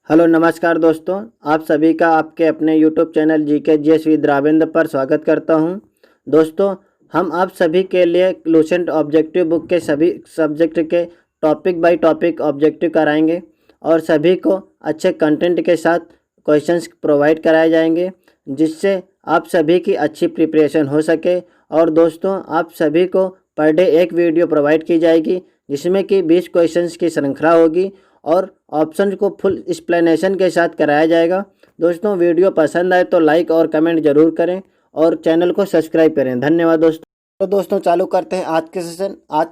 Hello नमस्कार दोस्तों, आप सभी का आपके अपने YouTube channel GK GS with Ravendra पर स्वागत करता हूं। दोस्तों, हम आप सभी के लिए लुसेंट ऑब्जेक्टिव बुक के सभी सब्जेक्ट के टॉपिक बाय टॉपिक ऑब्जेक्टिव कराएंगे और सभी को अच्छे कंटेंट के साथ क्वेश्चंस प्रोवाइड कराए जाएंगे, जिससे आप सभी की अच्छी प्रिपरेशन हो सके। और दोस्तों, आप सभी को पर डे एक वीडियो प्रोवाइड की जाएगी, जिसमें कि 20 क्वेश्चंस की श्रृंखला होगी और ऑप्शन को फुल एक्सप्लेनेशन के साथ कराया जाएगा। दोस्तों, वीडियो पसंद आए तो लाइक और कमेंट जरूर करें और चैनल को सब्सक्राइब करें। धन्यवाद दोस्तों। तो दोस्तों, चालू करते हैं आज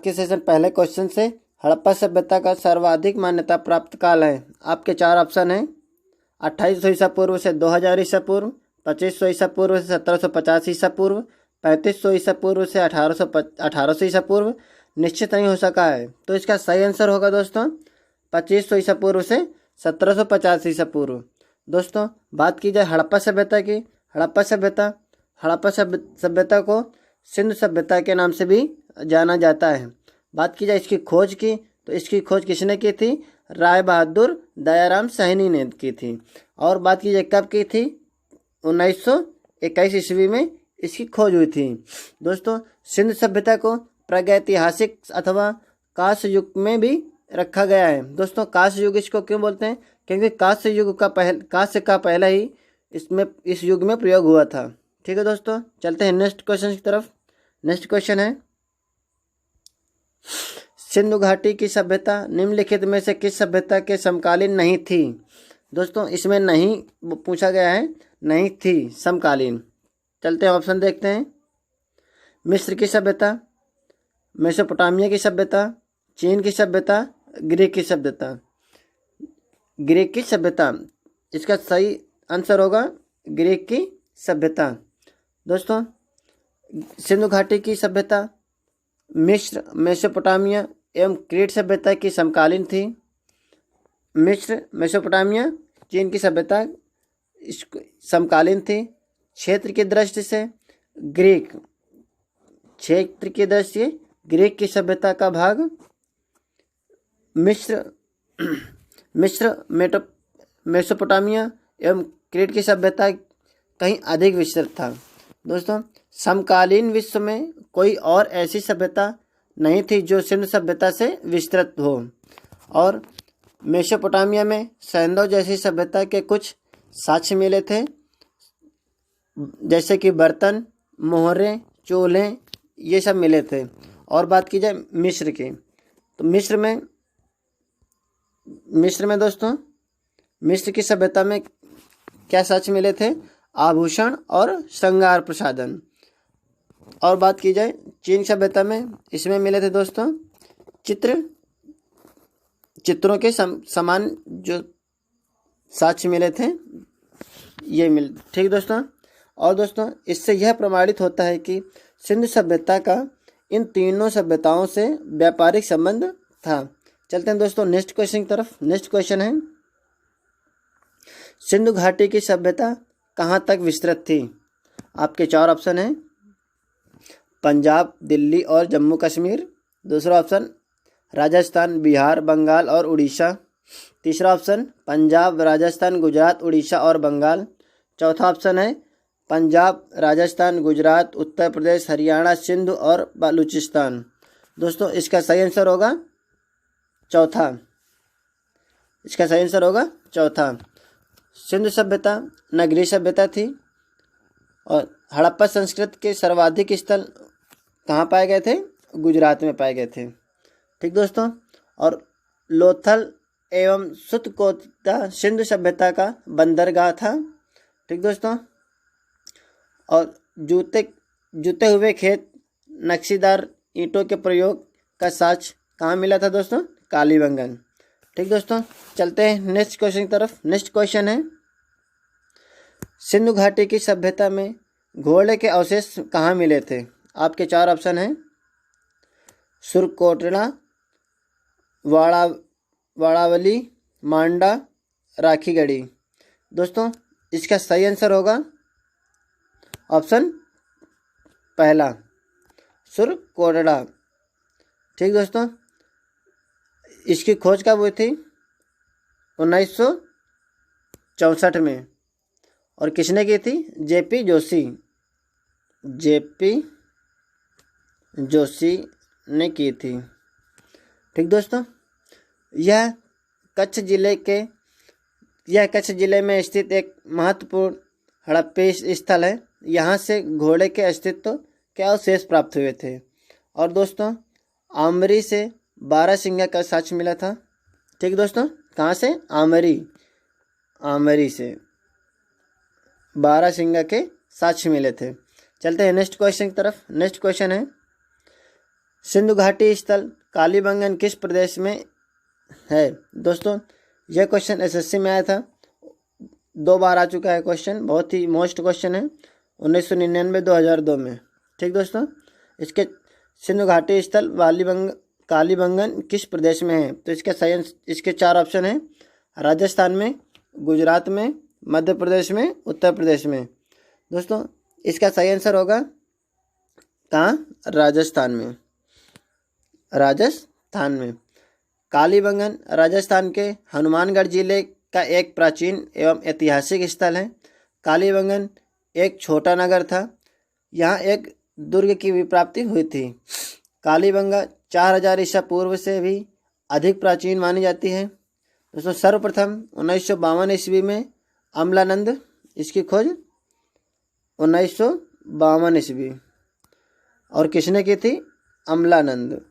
के सेशन पहले क्वेश्चन से। हड़प्पा सभ्यता का सर्वाधिक मान्यता प्राप्त काल है। आपके चार ऑप्शन हैं: 2800 ईसा पूर्व से 2000 ईसा पूर्व, 2500 ईसा पूर्व से 1750 ईसा पूर्व, 3500 ईसा पूर्व से 1800 ईसा पूर्व। निश्चित नहीं हो सका है, तो इसका सही आंसर होगा दोस्तों 2500 ईसा पूर्व से 1750 ईसा पूर्व। दोस्तों, बात की जाए हड़प्पा सभ्यता की। हड़प्पा सभ्यता को सिंधु सभ्यता के नाम से भी जाना जाता है। बात की जाए इसकी खोज की, तो इसकी खोज किसने की थी? राय बहादुर दयाराम साहनी ने की थी। और बात की जाए कब की थी? 1921 ईस्वी में इसकी खोज हुई थी। दोस्तों, सिंधु सभ्यता को प्रागैतिहासिक अथवा कांस्य युग में भी रखा गया है। दोस्तों, कांस्य युग इसको क्यों बोलते हैं? क्योंकि कांस्य का पहला ही इस युग में प्रयोग हुआ था। ठीक है दोस्तों, चलते हैं नेक्स्ट क्वेश्चन की तरफ। नेक्स्ट क्वेश्चन है, सिंधु घाटी की सभ्यता निम्नलिखित में से किस सभ्यता के समकालीन नहीं थी? दोस्तों, इसमें नहीं पूछा गया है, नहीं थी समकालीन। चलते हैं ऑप्शन देखते हैं। मिस्र की सभ्यता, मेसोपोटामिया की सभ्यता, चीन की सभ्यता, ग्रीक की सभ्यता। ग्रीक की सभ्यता, इसका सही आंसर होगा ग्रीक की सभ्यता। दोस्तों, सिंधु घाटी की सभ्यता मिस्र, मेसोपोटामिया एवं क्रीट सभ्यता की समकालीन थी। मिस्र, मेसोपोटामिया, चीन की सभ्यता इसको समकालीन थी। क्षेत्र की दृष्टि से ग्रीक की सभ्यता का भाग मिस्र मेसोपोटामिया एवं क्रीट की सभ्यता कहीं अधिक विस्तृत था। दोस्तों, समकालीन विश्व में कोई और ऐसी सभ्यता नहीं थी जो सिंधु सभ्यता से विस्तृत हो। और मेसोपोटामिया में सैंधव जैसी सभ्यता के कुछ साक्ष्य मिले थे, जैसे कि बर्तन, मोहरे, चूल्हे, ये सब मिले थे। और बात की जाए मिस्र की, तो मिस्र में दोस्तों, मिस्र की सभ्यता में क्या साक्ष्य मिले थे? आभूषण और श्रृंगार प्रसाधन। और बात की जाए चीन सभ्यता में, इसमें मिले थे दोस्तों चित्रों के समान जो साक्ष्य मिले थे, ये ठीक दोस्तों। और दोस्तों, इससे यह प्रमाणित होता है कि सिंधु सभ्यता का इन तीनों सभ्यताओं से व्यापारिक संबंध था। चलते हैं दोस्तों नेक्स्ट क्वेश्चन की तरफ। नेक्स्ट क्वेश्चन है, सिंधु घाटी की सभ्यता कहाँ तक विस्तृत थी? आपके चार ऑप्शन हैं: पंजाब, दिल्ली और जम्मू कश्मीर। दूसरा ऑप्शन राजस्थान, बिहार, बंगाल और उड़ीसा। तीसरा ऑप्शन पंजाब, राजस्थान, गुजरात, उड़ीसा और बंगाल। चौथा ऑप्शन है पंजाब, राजस्थान, गुजरात, उत्तर प्रदेश, हरियाणा, सिंध और बलूचिस्तान। दोस्तों, इसका सही आंसर होगा चौथा। इसका सही आंसर होगा चौथा। सिंधु सभ्यता नगरीय सभ्यता थी और हड़प्पा संस्कृति के सर्वाधिक स्थल कहाँ पाए गए थे? गुजरात में पाए गए थे। ठीक दोस्तों, और लोथल एवं सुतकोता सिंधु सभ्यता का बंदरगाह था। ठीक दोस्तों, और जूते हुए खेत, नक्शीदार ईंटों के प्रयोग का साक्ष्य कहाँ मिला था दोस्तों? कालीबंगन। ठीक दोस्तों, चलते हैं नेक्स्ट क्वेश्चन की तरफ। नेक्स्ट क्वेश्चन है, सिंधु घाटी की सभ्यता में घोड़े के अवशेष कहाँ मिले थे? आपके चार ऑप्शन हैं: सुरकोटड़ा, वाड़ावली, मांडा, राखीगढ़ी। दोस्तों, इसका सही आंसर होगा ऑप्शन पहला, सुरकोटड़ा। ठीक दोस्तों, इसकी खोज कब हुई थी? 1964 में। और किसने की थी? जेपी जोशी, जेपी जोशी ने की थी। ठीक दोस्तों, यह कच्छ जिले में स्थित एक महत्वपूर्ण हड़प्पी स्थल है। यहाँ से घोड़े के अस्तित्व के अवशेष प्राप्त हुए थे। और दोस्तों, आमरी से बारहसिंगा का साक्ष्य मिला था। ठीक दोस्तों, कहाँ से? आमरी से बारहसिंगा के साक्ष्य मिले थे। चलते हैं नेक्स्ट क्वेश्चन की तरफ। नेक्स्ट क्वेश्चन है, सिंधु घाटी स्थल कालीबंगन किस प्रदेश में है? दोस्तों, यह क्वेश्चन एसएससी में आया था, 2 बार आ चुका है क्वेश्चन, बहुत ही मोस्ट क्वेश्चन है, 1999, 2002 में। ठीक दोस्तों, इसके सिंधु घाटी स्थल कालीबंगन किस प्रदेश में है? तो इसके 4 ऑप्शन हैं, राजस्थान में, गुजरात में, मध्य प्रदेश में, उत्तर प्रदेश में। दोस्तों, इसका सही आंसर होगा कहाँ? राजस्थान में, राजस्थान में। कालीबंगन राजस्थान के हनुमानगढ़ जिले का एक प्राचीन एवं ऐतिहासिक स्थल है। कालीबंगन एक छोटा नगर था। यहाँ एक दुर्ग की भी प्राप्ति हुई थी। कालीबंगा 4000 ईसा पूर्व से भी अधिक प्राचीन मानी जाती है। दोस्तों, सर्वप्रथम 1952 ईस्वी में अमलानंद, इसकी खोज 1952 ईस्वी। और किसने की थी? अमलानंद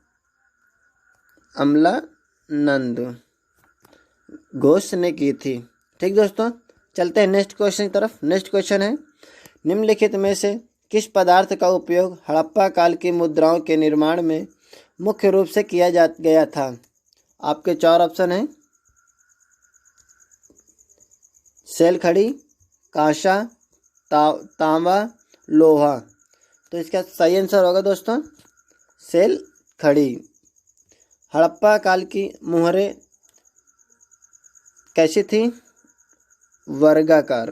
घोष ने की थी। ठीक दोस्तों, चलते हैं नेक्स्ट क्वेश्चन की तरफ। नेक्स्ट क्वेश्चन है, निम्नलिखित में से किस पदार्थ का उपयोग हड़प्पा काल की मुद्राओं के निर्माण में मुख्य रूप से किया गया था? आपके 4 ऑप्शन हैं, सेल खड़ी, कांसा, तांबा, लोहा। तो इसका सही आंसर होगा दोस्तों सेल खड़ी। हड़प्पा काल की मुहरें कैसी थी? वर्गाकार।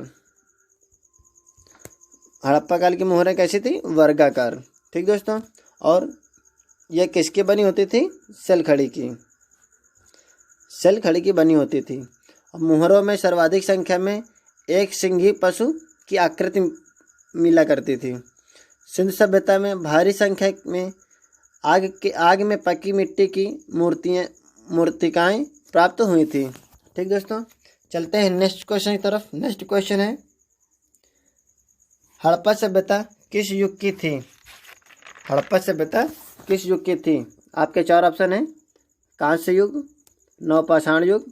हड़प्पा काल की मुहरें कैसी थी? वर्गाकार। ठीक दोस्तों, और यह किसकी बनी होती थी? सेल खड़ी की, सेल खड़ी की बनी होती थी। मुहरों में सर्वाधिक संख्या में एक सिंघी पशु की आकृति मिला करती थी। सिंधु सभ्यता में भारी संख्या में आग में पकी मिट्टी की मूर्तिकाएं प्राप्त हुई थी। ठीक दोस्तों, चलते हैं नेक्स्ट क्वेश्चन की तरफ। नेक्स्ट क्वेश्चन है, हड़प्पा सभ्यता किस युग की थी? हड़प्पा सभ्यता किस युग की थी? आपके 4 ऑप्शन हैं, कांस्य युग, नवपाषाण युग,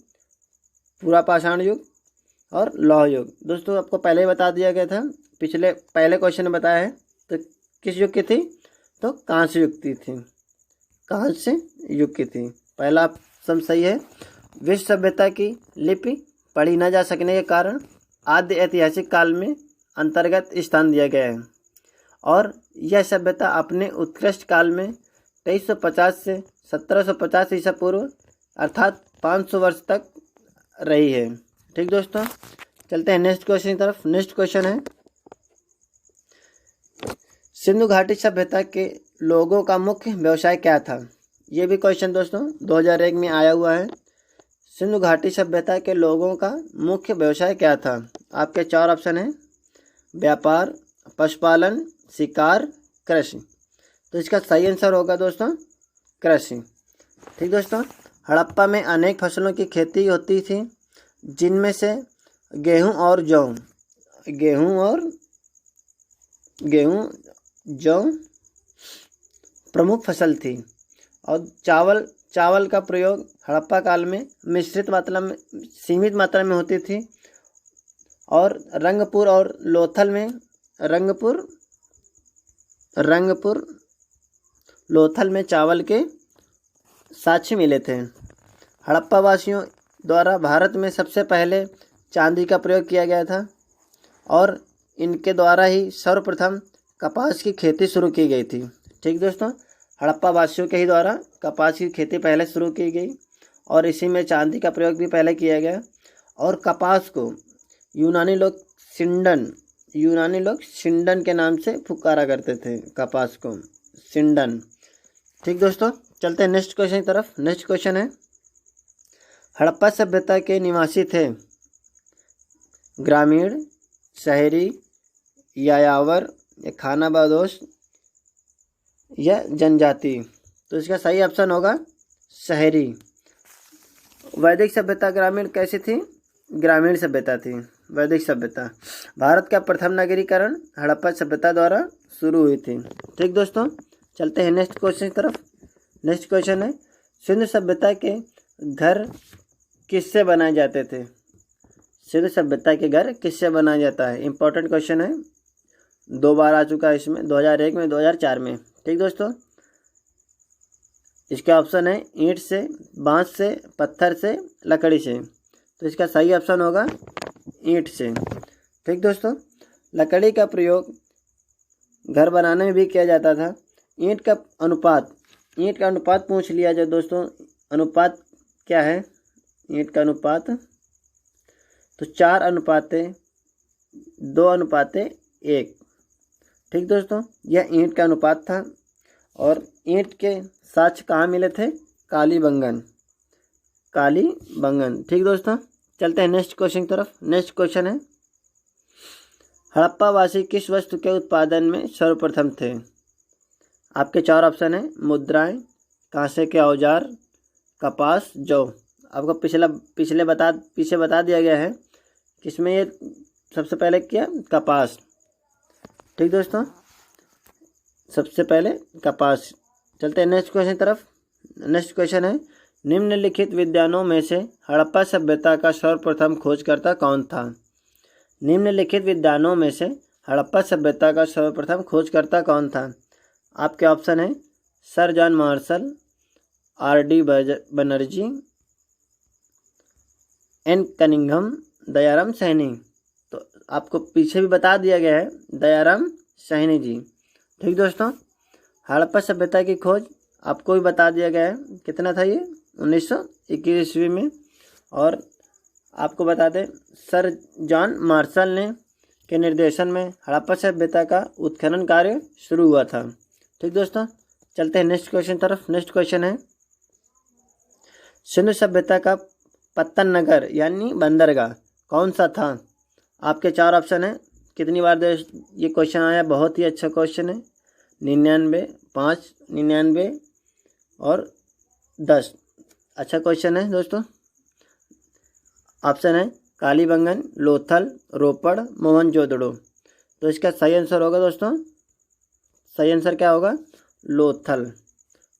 पुरापाषाण युग और लौह युग। दोस्तों, आपको पहले ही बता दिया गया था, पहले क्वेश्चन में बताया है। तो किस युग की थी? तो कांस्य युग की थी, कांस्य युग की थी। पहला ऑप्शन सही है। विश्व सभ्यता की लिपि पढ़ी न जा सकने के कारण आद्य ऐतिहासिक काल में अंतर्गत स्थान दिया गया है। और यह सभ्यता अपने उत्कृष्ट काल में 2350 से 1750 ईसा पूर्व अर्थात 500 वर्ष तक रही है। ठीक दोस्तों, चलते हैं नेक्स्ट क्वेश्चन की तरफ। नेक्स्ट क्वेश्चन है, सिंधु घाटी सभ्यता के लोगों का मुख्य व्यवसाय क्या था? ये भी क्वेश्चन दोस्तों 2001 में आया हुआ है। सिंधु घाटी सभ्यता के लोगों का मुख्य व्यवसाय क्या था? आपके 4 ऑप्शन हैं, व्यापार, पशुपालन, शिकार, कृषि। तो इसका सही आंसर होगा दोस्तों कृषि। ठीक दोस्तों, हड़प्पा में अनेक फसलों की खेती होती थी, जिनमें से गेहूं और जौ प्रमुख फसल थी। और चावल का प्रयोग हड़प्पा काल में सीमित मात्रा में होती थी। और रंगपुर और लोथल में चावल के साक्ष्य मिले थे। हड़प्पा वासियों द्वारा भारत में सबसे पहले चांदी का प्रयोग किया गया था और इनके द्वारा ही सर्वप्रथम कपास की खेती शुरू की गई थी। ठीक दोस्तों, हड़प्पा वासियों के ही द्वारा कपास की खेती पहले शुरू की गई और इसी में चांदी का प्रयोग भी पहले किया गया। और कपास को यूनानी लोग सिंडन के नाम से पुकारा करते थे, कपास को सिंडन। ठीक दोस्तों, चलते हैं नेक्स्ट क्वेश्चन की तरफ। नेक्स्ट क्वेश्चन है, हड़प्पा सभ्यता के निवासी थे ग्रामीण, शहरी, यायावर, या खानाबदोश, या जनजाति। तो इसका सही ऑप्शन होगा शहरी। वैदिक सभ्यता ग्रामीण कैसी थी? ग्रामीण सभ्यता थी वैदिक सभ्यता। भारत का प्रथम नगरीकरण हड़प्पा सभ्यता द्वारा शुरू हुई थी। ठीक दोस्तों, चलते हैं नेक्स्ट क्वेश्चन की तरफ। नेक्स्ट क्वेश्चन है, सिंधु सभ्यता के घर किससे बनाए जाते थे? सिंधु सभ्यता के घर किससे बनाया जाता है? इंपॉर्टेंट क्वेश्चन है, 2 बार आ चुका है इसमें, 2001 में, 2004 में। ठीक दोस्तों, इसका ऑप्शन है ईंट से, बांस से, पत्थर से, लकड़ी से। तो इसका सही ऑप्शन होगा ईंट से। ठीक दोस्तों, लकड़ी का प्रयोग घर बनाने में भी किया जाता था। ईंट का अनुपात पूछ लिया जाए दोस्तों, अनुपात क्या है ईंट का अनुपात? तो 4:2:1। ठीक दोस्तों, यह ईंट का अनुपात था। और ईंट के साक्ष्य कहाँ मिले थे? कालीबंगन। ठीक दोस्तों, चलते हैं नेक्स्ट क्वेश्चन की तरफ। नेक्स्ट क्वेश्चन है, हड़प्पा वासी किस वस्तु के उत्पादन में सर्वप्रथम थे? आपके 4 ऑप्शन है, मुद्राएं, कांसे के औजार, कपास, जौ। आपको पीछे बता दिया गया है किसमें ये सबसे पहले किया? कपास। ठीक दोस्तों, सबसे पहले कपास। चलते हैं नेक्स्ट क्वेश्चन की तरफ। नेक्स्ट क्वेश्चन है, निम्नलिखित विद्वानों में से हड़प्पा सभ्यता का सर्वप्रथम खोजकर्ता कौन था? निम्नलिखित विद्वानों में से हड़प्पा सभ्यता का सर्वप्रथम खोजकर्ता कौन था? आपके ऑप्शन है sir John Marshall, R.D. Banerjee, N. Cunningham, Dayaram Saini. तो आपको पीछे भी बता दिया गया है, दयाराम सैनी जी। ठीक दोस्तों, हड़प्पा सभ्यता की खोज आपको भी बता दिया गया है, कितना था ये? 1921 ईस्वी में। और आपको बता दें, सर जॉन मार्शल ने के निर्देशन में हड़प्पा सभ्यता का उत्खनन कार्य शुरू हुआ था। ठीक दोस्तों, चलते हैं नेक्स्ट क्वेश्चन तरफ। नेक्स्ट क्वेश्चन है, सिंधु सभ्यता का पत्तन नगर यानी बंदरगाह कौन सा था? आपके 4 ऑप्शन है। कितनी बार ये क्वेश्चन आया? बहुत ही अच्छा क्वेश्चन है। 99, 5, 99 और 10। अच्छा क्वेश्चन है दोस्तों। ऑप्शन है कालीबंगन, लोथल, रोपड़, मोहनजोदड़ो। तो इसका सही आंसर होगा दोस्तों, सही आंसर क्या होगा? लोथल।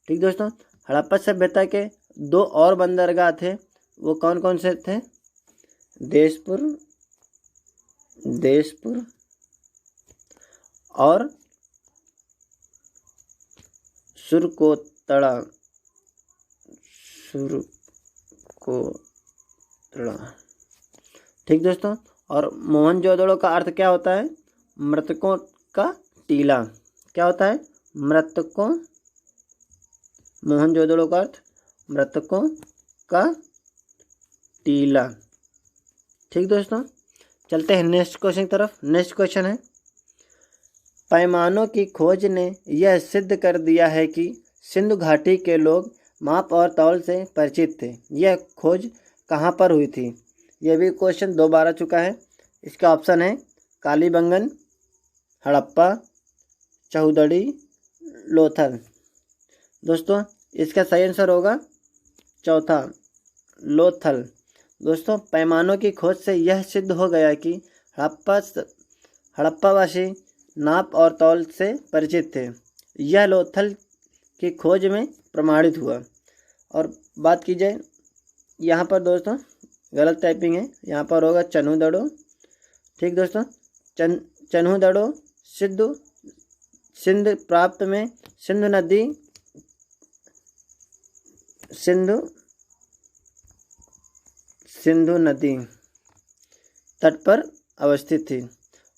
ठीक दोस्तों, हड़प्पा सभ्यता के 2 और बंदरगाह थे, वो कौन कौन से थे? देशपुर और सुरकोतड़ा। ठीक दोस्तों, और मोहनजोदड़ो का अर्थ क्या होता है? मृतकों का टीला। क्या होता है? मृतकों। मोहनजोदड़ो का अर्थ मृतकों का टीला। ठीक दोस्तों, चलते हैं नेक्स्ट क्वेश्चन की तरफ। नेक्स्ट क्वेश्चन है, पैमानों की खोज ने यह सिद्ध कर दिया है कि सिंधु घाटी के लोग माप और तौल से परिचित थे। यह खोज कहाँ पर हुई थी? यह भी क्वेश्चन 2 बार आ चुका है। इसका ऑप्शन है कालीबंगन, हड़प्पा, चौधरी, लोथल। दोस्तों, इसका सही आंसर होगा चौथा, लोथल। दोस्तों, पैमानों की खोज से यह सिद्ध हो गया कि हड़प्पावासी नाप और तौल से परिचित थे। यह लोथल की खोज में प्रमाणित हुआ। और बात की जाए, यहाँ पर दोस्तों गलत टाइपिंग है, यहाँ पर होगा चन्हुदड़ो। ठीक दोस्तों, चन्हुदड़ो सिंध प्राप्त में सिंधु नदी तट पर अवस्थित थी।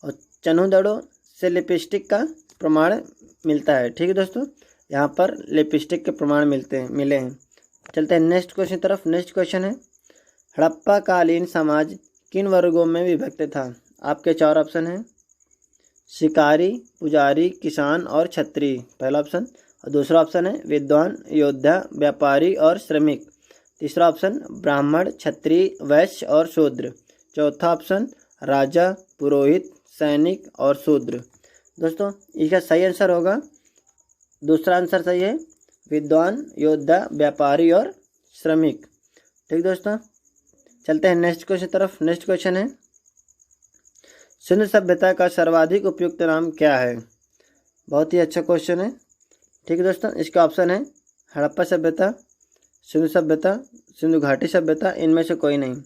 और चन्हुदड़ो से लिपस्टिक का प्रमाण मिलता है। ठीक है दोस्तों, यहाँ पर लिपस्टिक के प्रमाण मिले हैं। चलते हैं नेक्स्ट क्वेश्चन तरफ। नेक्स्ट क्वेश्चन है, हड़प्पा कालीन समाज किन वर्गों में विभक्त था? आपके 4 ऑप्शन हैं, शिकारी, पुजारी, किसान और क्षत्रिय, पहला ऑप्शन। और दूसरा ऑप्शन है विद्वान, योद्धा, व्यापारी और श्रमिक। तीसरा ऑप्शन ब्राह्मण, क्षत्रिय, वैश्य और शूद्र। चौथा ऑप्शन राजा, पुरोहित, सैनिक और शूद्र। दोस्तों इसका सही आंसर होगा, दूसरा आंसर सही है, विद्वान, योद्धा, व्यापारी और श्रमिक। ठीक दोस्तों, चलते हैं नेक्स्ट क्वेश्चन तरफ। नेक्स्ट क्वेश्चन है, सिंधु सभ्यता का सर्वाधिक उपयुक्त नाम क्या है? बहुत ही अच्छा क्वेश्चन है। ठीक है दोस्तों, इसका ऑप्शन है हड़प्पा सभ्यता, सिंधु सभ्यता, सिंधु घाटी सभ्यता, इनमें से कोई नहीं।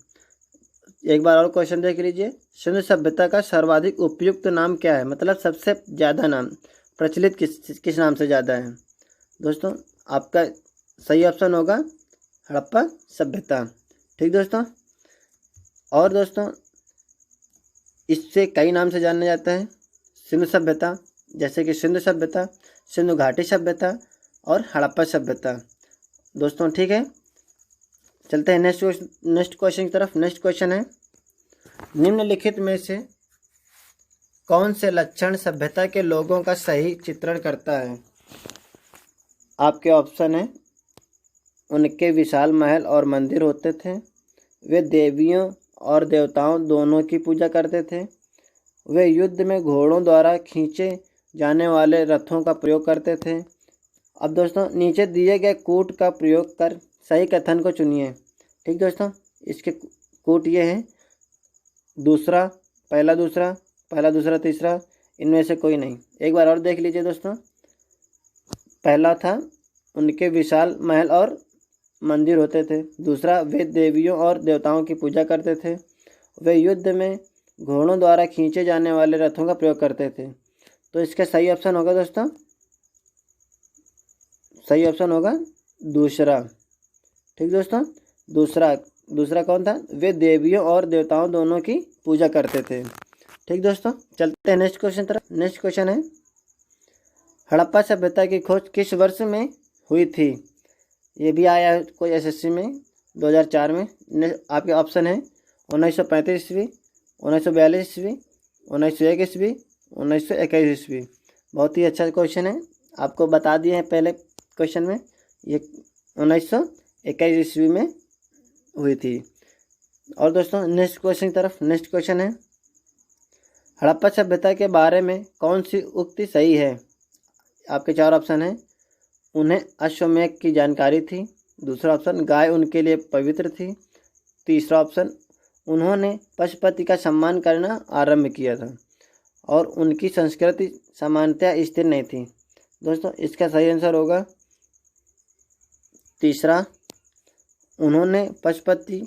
एक बार और क्वेश्चन देख लीजिए, सिंधु सभ्यता का सर्वाधिक उपयुक्त नाम क्या है, मतलब सबसे ज़्यादा नाम प्रचलित किस नाम से ज़्यादा है? दोस्तों आपका सही ऑप्शन होगा हड़प्पा सभ्यता। ठीक दोस्तों, और दोस्तों इससे कई नाम से जाना जाता है सिंधु सभ्यता, जैसे कि सिंधु सभ्यता, सिंधु घाटी सभ्यता और हड़प्पा सभ्यता। दोस्तों ठीक है, चलते हैं नेक्स्ट क्वेश्चन की तरफ। नेक्स्ट क्वेश्चन है, निम्नलिखित में से कौन से लक्षण सभ्यता के लोगों का सही चित्रण करता है? आपके ऑप्शन है, उनके विशाल महल और मंदिर होते थे, वे देवियों और देवताओं दोनों की पूजा करते थे, वे युद्ध में घोड़ों द्वारा खींचे जाने वाले रथों का प्रयोग करते थे। अब दोस्तों नीचे दिए गए कूट का प्रयोग कर सही कथन को चुनिए। ठीक दोस्तों, इसके कूट ये हैं, दूसरा, पहला दूसरा तीसरा, इनमें से कोई नहीं। एक बार और देख लीजिए दोस्तों, पहला था उनके विशाल महल और मंदिर होते थे, दूसरा वे देवियों और देवताओं की पूजा करते थे, वे युद्ध में घोड़ों द्वारा खींचे जाने वाले रथों का प्रयोग करते थे। तो इसका सही ऑप्शन होगा दोस्तों, सही ऑप्शन होगा दूसरा। ठीक दोस्तों, दूसरा कौन था? वे देवियों और देवताओं दोनों की पूजा करते थे। ठीक दोस्तों, चलते हैं नेक्स्ट क्वेश्चन तरफ। नेक्स्ट क्वेश्चन है, हड़प्पा सभ्यता की खोज किस वर्ष में हुई थी? ये भी आया है कोई एसएससी में 2004 में। आपके ऑप्शन है 1935 ईस्वी, 1942 ईस्वी, 1901 ईस्वी, 1921 ईस्वी। बहुत ही अच्छा क्वेश्चन है, आपको बता दिए हैं पहले क्वेश्चन में, ये 1921 ईस्वी में हुई थी। और दोस्तों नेक्स्ट क्वेश्चन की तरफ। नेक्स्ट क्वेश्चन है, हड़प्पा सभ्यता के बारे में कौन सी उक्ति सही है? आपके चार ऑप्शन हैं, उन्हें अश्वमेध की जानकारी थी, दूसरा ऑप्शन गाय उनके लिए पवित्र थी, तीसरा ऑप्शन उन्होंने पशुपति का सम्मान करना आरंभ किया था, और उनकी संस्कृति सामान्यतः स्थिर नहीं थी। दोस्तों इसका सही आंसर होगा तीसरा, उन्होंने पशुपति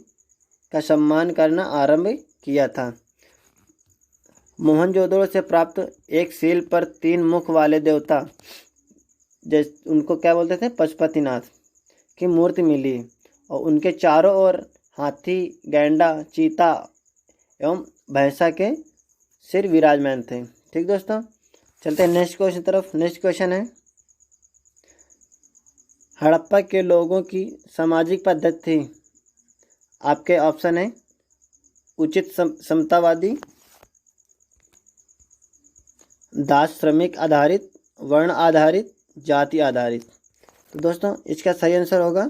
का सम्मान करना आरंभ किया था। मोहनजोदड़ो से प्राप्त एक सील पर 3 मुख वाले देवता, जैसे उनको क्या बोलते थे, पशुपतिनाथ की मूर्ति मिली, और उनके चारों ओर हाथी, गैंडा, चीता एवं भैंसा के सिर विराजमान थे। ठीक दोस्तों, चलते हैं नेक्स्ट क्वेश्चन तरफ। नेक्स्ट क्वेश्चन है, हड़प्पा के लोगों की सामाजिक पद्धति थी। आपके ऑप्शन है उचित समतावादी, दास श्रमिक आधारित, वर्ण आधारित, जाति आधारित। तो दोस्तों इसका सही आंसर होगा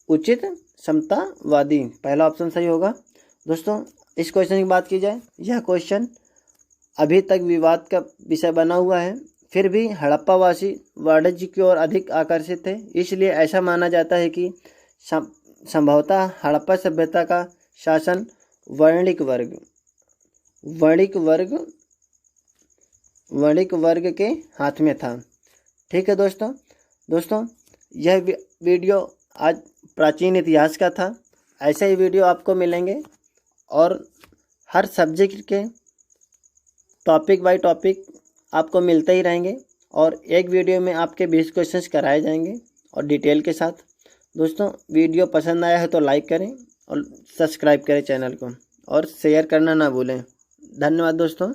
उचित समतावादी, पहला ऑप्शन सही होगा। दोस्तों इस क्वेश्चन की बात की जाए, यह क्वेश्चन अभी तक विवाद का विषय बना हुआ है, फिर भी हड़प्पावासी वाणिज्य की ओर अधिक आकर्षित थे, इसलिए ऐसा माना जाता है कि संभवतः हड़प्पा सभ्यता का शासन वर्णिक वर्ग के हाथ में था। ठीक है दोस्तों यह वीडियो आज प्राचीन इतिहास का था। ऐसे ही वीडियो आपको मिलेंगे और हर सब्जेक्ट के टॉपिक बाय टॉपिक आपको मिलते ही रहेंगे, और एक वीडियो में आपके 20 क्वेश्चंस कराए जाएंगे और डिटेल के साथ। दोस्तों वीडियो पसंद आया है तो लाइक करें और सब्सक्राइब करें चैनल को, और शेयर करना ना भूलें। धन्यवाद दोस्तों।